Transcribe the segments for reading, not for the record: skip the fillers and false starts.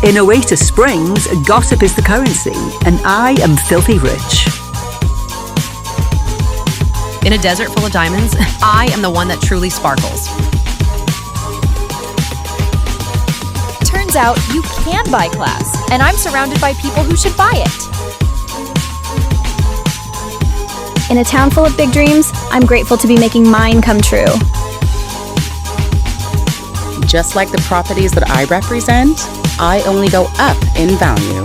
In Oasis Springs, gossip is the currency, and I am filthy rich. In a desert full of diamonds, I am the one that truly sparkles. Turns out you can buy class, and I'm surrounded by people who should buy it. In a town full of big dreams, I'm grateful to be making mine come true. Just like the properties that I represent, I only go up in value.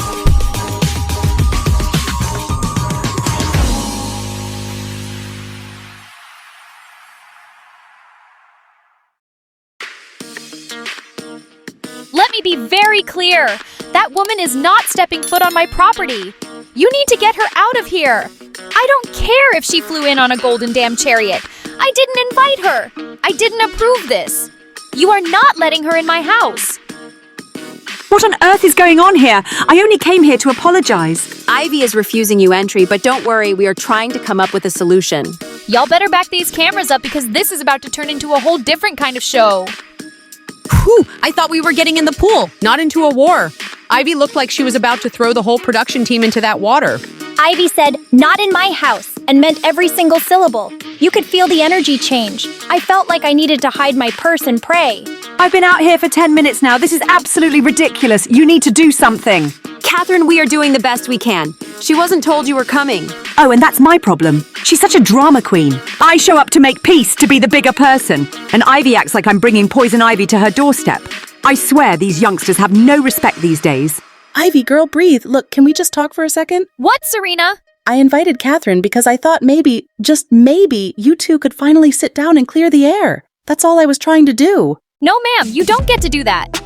Let me be very clear. That woman is not stepping foot on my property. You need to get her out of here. I don't care if she flew in on a golden damn chariot. I didn't invite her. I didn't approve this. You are not letting her in my house. What on earth is going on here? I only came here to apologize. Ivy is refusing you entry, but don't worry, we are trying to come up with a solution. Y'all better back these cameras up because this is about to turn into a whole different kind of show. Whew, I thought we were getting in the pool, not into a war. Ivy looked like she was about to throw the whole production team into that water. Ivy said, "Not in my house," and meant every single syllable. You could feel the energy change. I felt like I needed to hide my purse and pray. I've been out here for 10 minutes now. This is absolutely ridiculous. You need to do something. Catherine, we are doing the best we can. She wasn't told you were coming. Oh, and that's my problem. She's such a drama queen. I show up to make peace, to be the bigger person. And Ivy acts like I'm bringing poison ivy to her doorstep. I swear these youngsters have no respect these days. Ivy, girl, breathe. Look, can we just talk for a second? What, Serena? I invited Catherine because I thought maybe, just maybe, you two could finally sit down and clear the air. That's all I was trying to do. No, ma'am, you don't get to do that.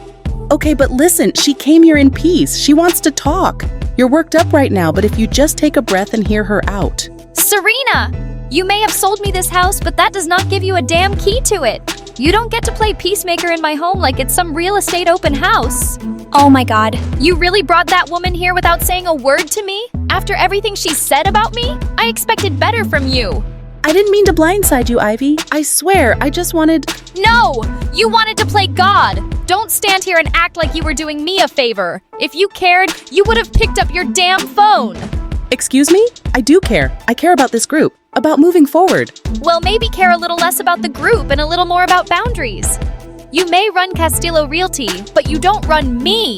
Okay, but listen, she came here in peace. She wants to talk. You're worked up right now, but if you just take a breath and hear her out. Serena! You may have sold me this house, but that does not give you a damn key to it. You don't get to play peacemaker in my home like it's some real estate open house. Oh my God. You really brought that woman here without saying a word to me? After everything she said about me? I expected better from you. I didn't mean to blindside you, Ivy. I swear, I just wanted... No! You wanted to play God! Don't stand here and act like you were doing me a favor. If you cared, you would have picked up your damn phone. Excuse me? I do care. I care about this group. About moving forward. Well, maybe care a little less about the group and a little more about boundaries. You may run Castillo Realty, but you don't run me.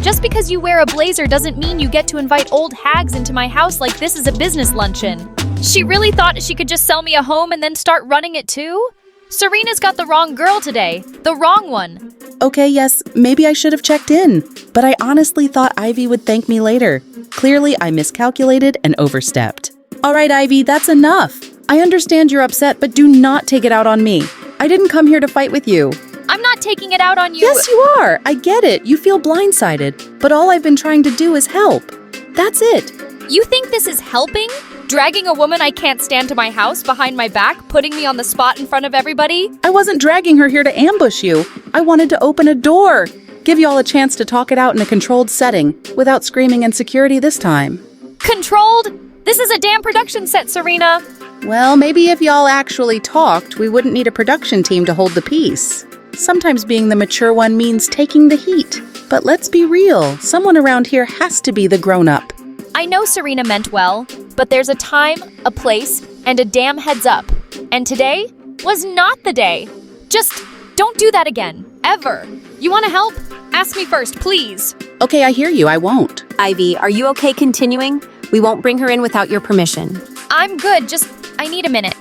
Just because you wear a blazer doesn't mean you get to invite old hags into my house like this is a business luncheon. She really thought she could just sell me a home and then start running it too? Serena's got the wrong girl today. The wrong one. Okay, yes, maybe I should have checked in. But I honestly thought Ivy would thank me later. Clearly, I miscalculated and overstepped. All right, Ivy, that's enough. I understand you're upset, but do not take it out on me. I didn't come here to fight with you. I'm not taking it out on you. Yes, you are. I get it. You feel blindsided. But all I've been trying to do is help. That's it. You think this is helping? Dragging a woman I can't stand to my house behind my back, putting me on the spot in front of everybody? I wasn't dragging her here to ambush you. I wanted to open a door. Give y'all a chance to talk it out in a controlled setting, without screaming insecurity this time. Controlled? This is a damn production set, Serena. Well, maybe if y'all actually talked, we wouldn't need a production team to hold the peace. Sometimes being the mature one means taking the heat. But let's be real, someone around here has to be the grown-up. I know Serena meant well, but there's a time, a place, and a damn heads up. And today was not the day. Just don't do that again, ever. You want to help? Ask me first, please. Okay, I hear you, I won't. Ivy, are you okay continuing? We won't bring her in without your permission. I'm good, just I need a minute.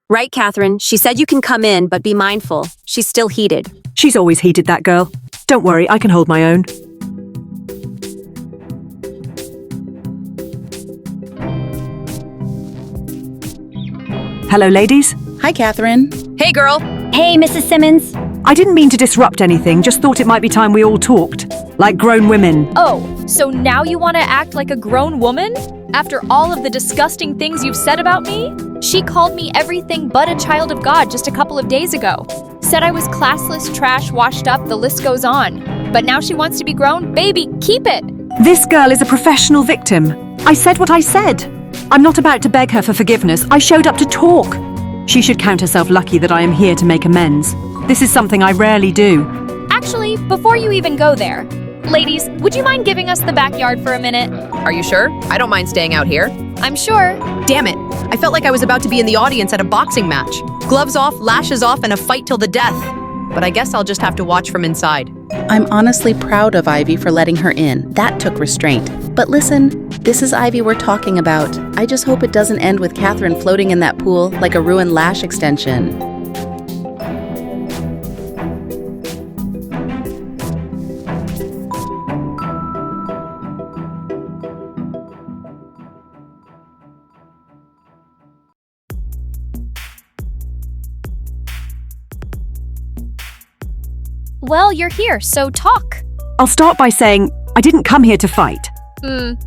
Right, Catherine. She said you can come in, but be mindful. She's still heated. She's always heated, that girl. Don't worry, I can hold my own. Hello, ladies. Hi, Catherine. Hey, girl. Hey, Mrs. Simmons. I didn't mean to disrupt anything, just thought it might be time we all talked. Like grown women. Oh, so now you want to act like a grown woman? After all of the disgusting things you've said about me? She called me everything but a child of God just a couple of days ago. Said I was classless, trash, washed up, the list goes on. But now she wants to be grown? Baby, keep it! This girl is a professional victim. I said what I said. I'm not about to beg her for forgiveness. I showed up to talk. She should count herself lucky that I am here to make amends. This is something I rarely do. Actually, before you even go there, ladies, would you mind giving us the backyard for a minute? Are you sure? I don't mind staying out here. I'm sure. Damn it. I felt like I was about to be in the audience at a boxing match. Gloves off, lashes off, and a fight till the death. But I guess I'll just have to watch from inside. I'm honestly proud of Ivy for letting her in. That took restraint. But listen, this is Ivy we're talking about. I just hope it doesn't end with Catherine floating in that pool like a ruined lash extension. Well, you're here, so talk. I'll start by saying I didn't come here to fight.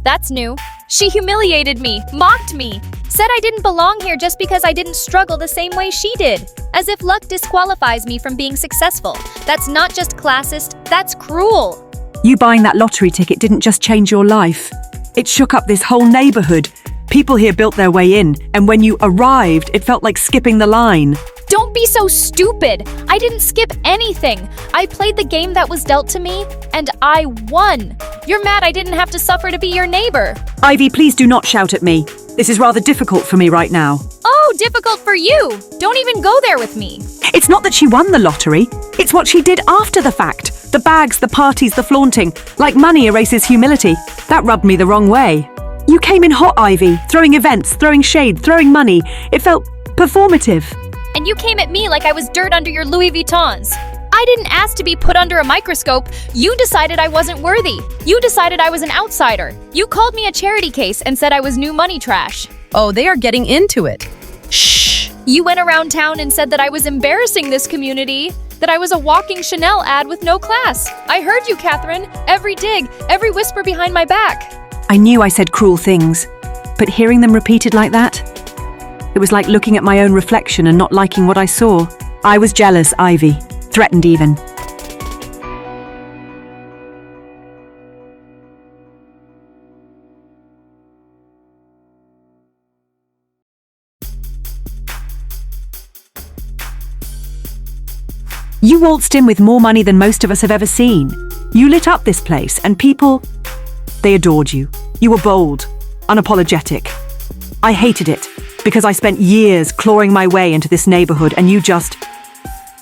That's new. She humiliated me, mocked me, said I didn't belong here just because I didn't struggle the same way she did. As if luck disqualifies me from being successful. That's not just classist, that's cruel. You buying that lottery ticket didn't just change your life. It shook up this whole neighborhood. People here built their way in, and when you arrived, it felt like skipping the line. Don't be so stupid. I didn't skip anything. I played the game that was dealt to me, and I won. You're mad I didn't have to suffer to be your neighbor. Ivy, please do not shout at me. This is rather difficult for me right now. Oh, difficult for you. Don't even go there with me. It's not that she won the lottery. It's what she did after the fact. The bags, the parties, the flaunting. Like money erases humility. That rubbed me the wrong way. You came in hot, Ivy. Throwing events, throwing shade, throwing money. It felt performative. And you came at me like I was dirt under your Louis Vuittons. I didn't ask to be put under a microscope. You decided I wasn't worthy. You decided I was an outsider. You called me a charity case and said I was new money trash. Oh, they are getting into it. Shh! You went around town and said that I was embarrassing this community, that I was a walking Chanel ad with no class. I heard you, Catherine. Every dig, every whisper behind my back. I knew I said cruel things, but hearing them repeated like that, it was like looking at my own reflection and not liking what I saw. I was jealous, Ivy. Threatened even. You waltzed in with more money than most of us have ever seen. You lit up this place, and people, they adored you. You were bold, unapologetic. I hated it, because I spent years clawing my way into this neighborhood and you just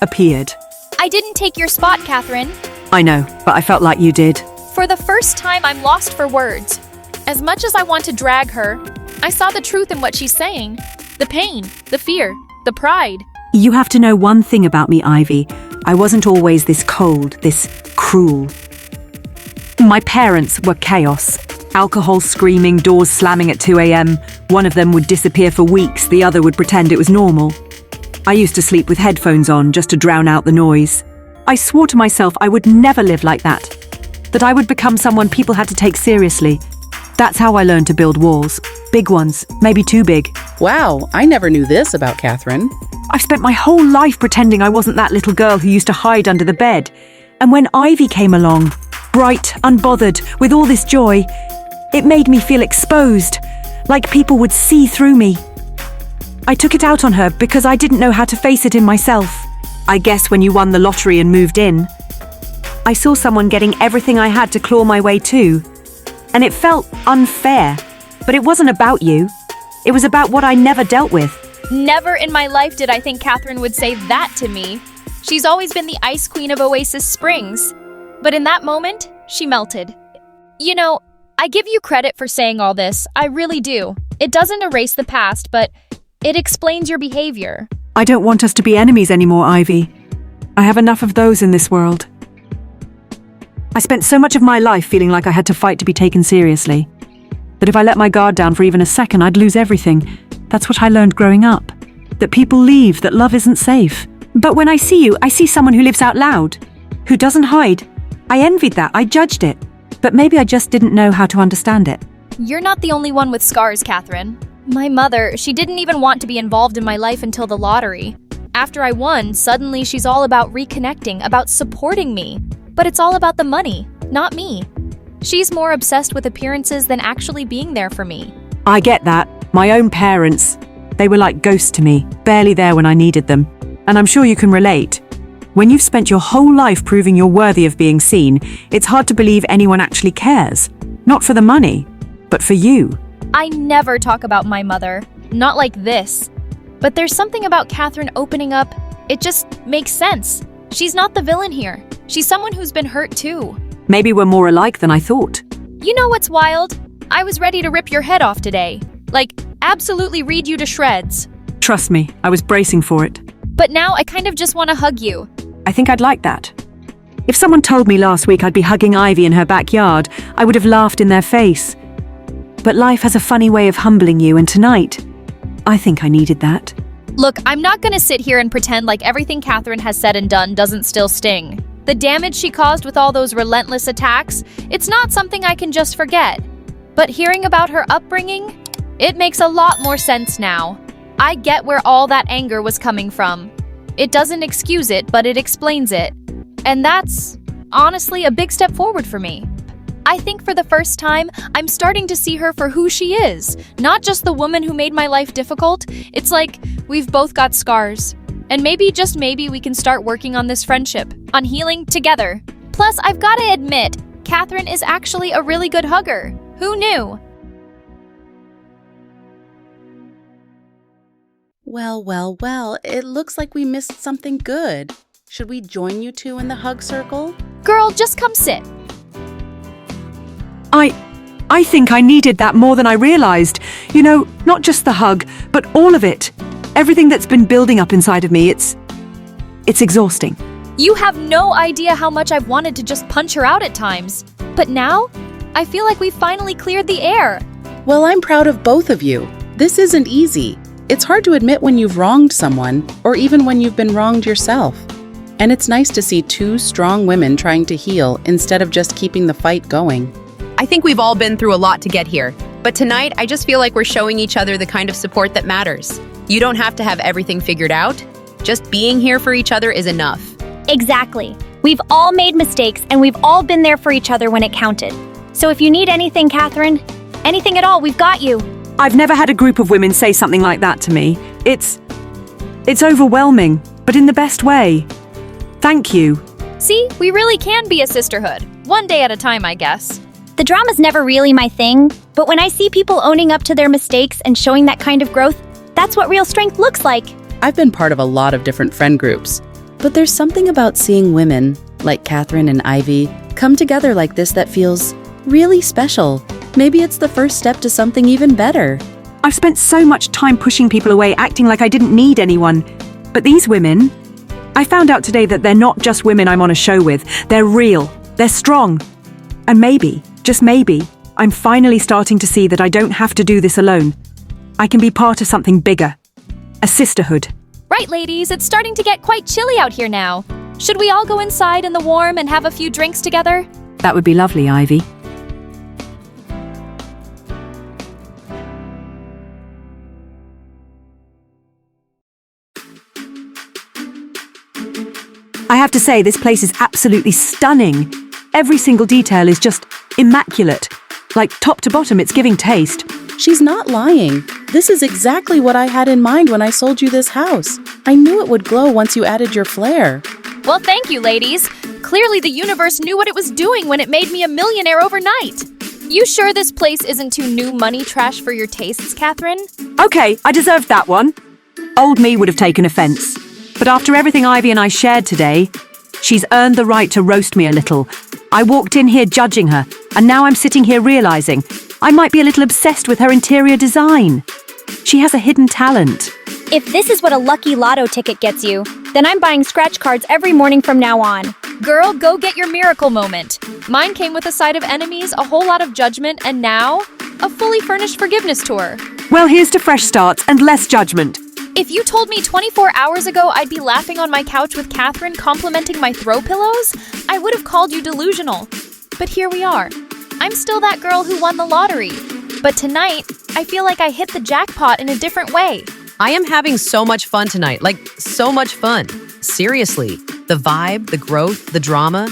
appeared. I didn't take your spot, Catherine. I know, but I felt like you did. For the first time, I'm lost for words. As much as I want to drag her, I saw the truth in what she's saying. The pain, the fear, the pride. You have to know one thing about me, Ivy. I wasn't always this cold, this cruel. My parents were chaos. Alcohol screaming, doors slamming at 2 a.m. One of them would disappear for weeks, the other would pretend it was normal. I used to sleep with headphones on just to drown out the noise. I swore to myself I would never live like that. That I would become someone people had to take seriously. That's how I learned to build walls. Big ones, maybe too big. Wow, I never knew this about Catherine. I've spent my whole life pretending I wasn't that little girl who used to hide under the bed. And when Ivy came along, bright, unbothered, with all this joy, it made me feel exposed, like people would see through me. I took it out on her because I didn't know how to face it in myself. I guess when you won the lottery and moved in, I saw someone getting everything I had to claw my way to. And it felt unfair. But it wasn't about you. It was about what I never dealt with. Never in my life did I think Catherine would say that to me. She's always been the ice queen of Oasis Springs. But in that moment, she melted. You know, I give you credit for saying all this. I really do. It doesn't erase the past, but it explains your behavior. I don't want us to be enemies anymore, Ivy. I have enough of those in this world. I spent so much of my life feeling like I had to fight to be taken seriously. That if I let my guard down for even a second, I'd lose everything. That's what I learned growing up. That people leave, that love isn't safe. But when I see you, I see someone who lives out loud, who doesn't hide. I envied that, I judged it. But maybe I just didn't know how to understand it. You're not the only one with scars, Catherine. My mother, she didn't even want to be involved in my life until the lottery. After I won, suddenly she's all about reconnecting, about supporting me. But it's all about the money, not me. She's more obsessed with appearances than actually being there for me. I get that. My own parents. They were like ghosts to me, barely there when I needed them. And I'm sure you can relate. When you've spent your whole life proving you're worthy of being seen, it's hard to believe anyone actually cares. Not for the money, but for you. I never talk about my mother. Not like this. But there's something about Catherine opening up. It just makes sense. She's not the villain here. She's someone who's been hurt too. Maybe we're more alike than I thought. You know what's wild? I was ready to rip your head off today. Like, absolutely read you to shreds. Trust me, I was bracing for it. But now I kind of just want to hug you. I think I'd like that. If someone told me last week I'd be hugging Ivy in her backyard, I would have laughed in their face. But life has a funny way of humbling you, and tonight, I think I needed that. Look, I'm not gonna sit here and pretend like everything Catherine has said and done doesn't still sting. The damage she caused with all those relentless attacks, it's not something I can just forget. But hearing about her upbringing, it makes a lot more sense now. I get where all that anger was coming from. It doesn't excuse it, but it explains it. And that's, honestly, a big step forward for me. I think for the first time, I'm starting to see her for who she is. Not just the woman who made my life difficult. It's like, we've both got scars. And maybe, just maybe, we can start working on this friendship, on healing together. Plus, I've got to admit, Catherine is actually a really good hugger. Who knew? Well, it looks like we missed something good. Should we join you two in the hug circle? Girl, just come sit. I think I needed that more than I realized. You know, not just the hug, but all of it. Everything that's been building up inside of me, it's exhausting. You have no idea how much I've wanted to just punch her out at times. But now, I feel like we finally cleared the air. Well, I'm proud of both of you. This isn't easy. It's hard to admit when you've wronged someone, or even when you've been wronged yourself. And it's nice to see two strong women trying to heal instead of just keeping the fight going. I think we've all been through a lot to get here. But tonight, I just feel like we're showing each other the kind of support that matters. You don't have to have everything figured out. Just being here for each other is enough. Exactly. We've all made mistakes, and we've all been there for each other when it counted. So if you need anything, Catherine, anything at all, we've got you. I've never had a group of women say something like that to me. It's overwhelming, but in the best way. Thank you. See, we really can be a sisterhood. One day at a time, I guess. The drama's never really my thing, but when I see people owning up to their mistakes and showing that kind of growth, that's what real strength looks like. I've been part of a lot of different friend groups, but there's something about seeing women, like Catherine and Ivy, come together like this that feels really special. Maybe it's the first step to something even better. I've spent so much time pushing people away, acting like I didn't need anyone. But these women, I found out today that they're not just women I'm on a show with. They're real. They're strong. And maybe, just maybe, I'm finally starting to see that I don't have to do this alone. I can be part of something bigger. A sisterhood. Right, ladies, it's starting to get quite chilly out here now. Should we all go inside in the warm and have a few drinks together? That would be lovely, Ivy. I have to say, this place is absolutely stunning. Every single detail is just immaculate. Like top to bottom, it's giving taste. She's not lying. This is exactly what I had in mind when I sold you this house. I knew it would glow once you added your flair. Well, thank you, ladies. Clearly the universe knew what it was doing when it made me a millionaire overnight. You sure this place isn't too new money trash for your tastes, Catherine? Okay, I deserved that one. Old me would have taken offense. But after everything Ivy and I shared today, she's earned the right to roast me a little. I walked in here judging her, and now I'm sitting here realizing I might be a little obsessed with her interior design. She has a hidden talent. If this is what a lucky lotto ticket gets you, then I'm buying scratch cards every morning from now on. Girl, go get your miracle moment. Mine came with a side of enemies, a whole lot of judgment, and now, a fully furnished forgiveness tour. Well, here's to fresh starts and less judgment. If you told me 24 hours ago I'd be laughing on my couch with Catherine complimenting my throw pillows, I would have called you delusional. But here we are. I'm still that girl who won the lottery. But tonight, I feel like I hit the jackpot in a different way. I am having so much fun tonight, like so much fun. Seriously, the vibe, the growth, the drama.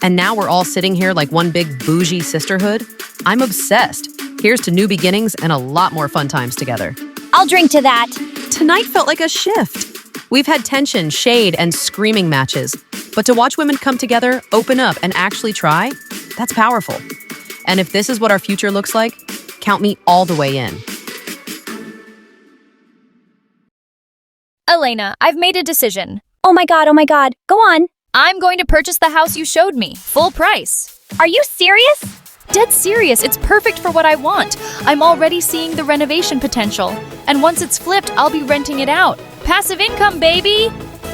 And now we're all sitting here like one big bougie sisterhood. I'm obsessed. Here's to new beginnings and a lot more fun times together. I'll drink to that. Tonight felt like a shift. We've had tension, shade, and screaming matches. But to watch women come together, open up, and actually try, that's powerful. And if this is what our future looks like, count me all the way in. Elena, I've made a decision. Oh my god, go on. I'm going to purchase the house you showed me, full price. Are you serious? Dead serious, it's perfect for what I want. I'm already seeing the renovation potential. And once it's flipped, I'll be renting it out. Passive income, baby!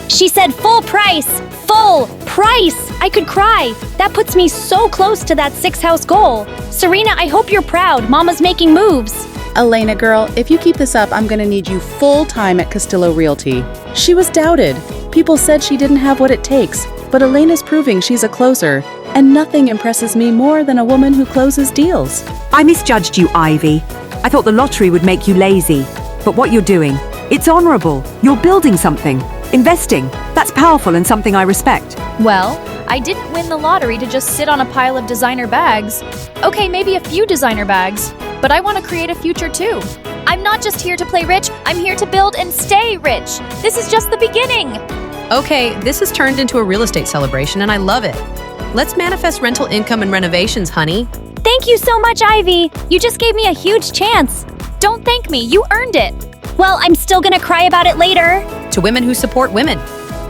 She said full price! Full price! I could cry. That puts me so close to that 6-house goal. Serena, I hope you're proud. Mama's making moves. Elena girl, if you keep this up, I'm gonna need you full-time at Castillo Realty. She was doubted. People said she didn't have what it takes, but Elena's proving she's a closer. And nothing impresses me more than a woman who closes deals. I misjudged you, Ivy. I thought the lottery would make you lazy. But what you're doing, it's honorable. You're building something. Investing. That's powerful and something I respect. Well, I didn't win the lottery to just sit on a pile of designer bags. Okay, maybe a few designer bags, but I want to create a future too. I'm not just here to play rich, I'm here to build and stay rich. This is just the beginning. Okay, this has turned into a real estate celebration, and I love it. Let's manifest rental income and renovations, honey. Thank you so much, Ivy. You just gave me a huge chance. Don't thank me, you earned it. Well, I'm still gonna cry about it later. To women who support women.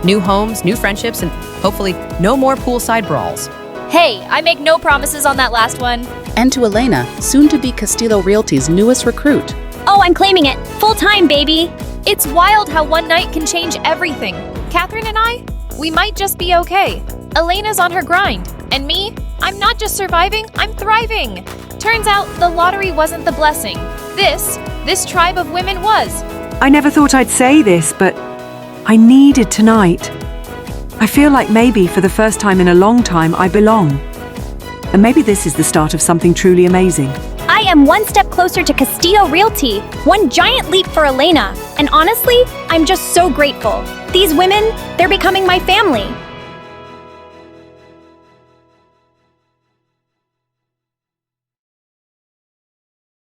New homes, new friendships, and hopefully no more poolside brawls. Hey, I make no promises on that last one. And to Elena, soon to be Castillo Realty's newest recruit. Oh, I'm claiming it. Full time, baby. It's wild how one night can change everything. Catherine and I, we might just be okay. Elena's on her grind. And me, I'm not just surviving, I'm thriving. Turns out the lottery wasn't the blessing. This tribe of women was. I never thought I'd say this, but I needed tonight. I feel like maybe for the first time in a long time I belong. And maybe this is the start of something truly amazing. I am one step closer to Castillo Realty. One giant leap for Elena. And honestly, I'm just so grateful. These women, they're becoming my family.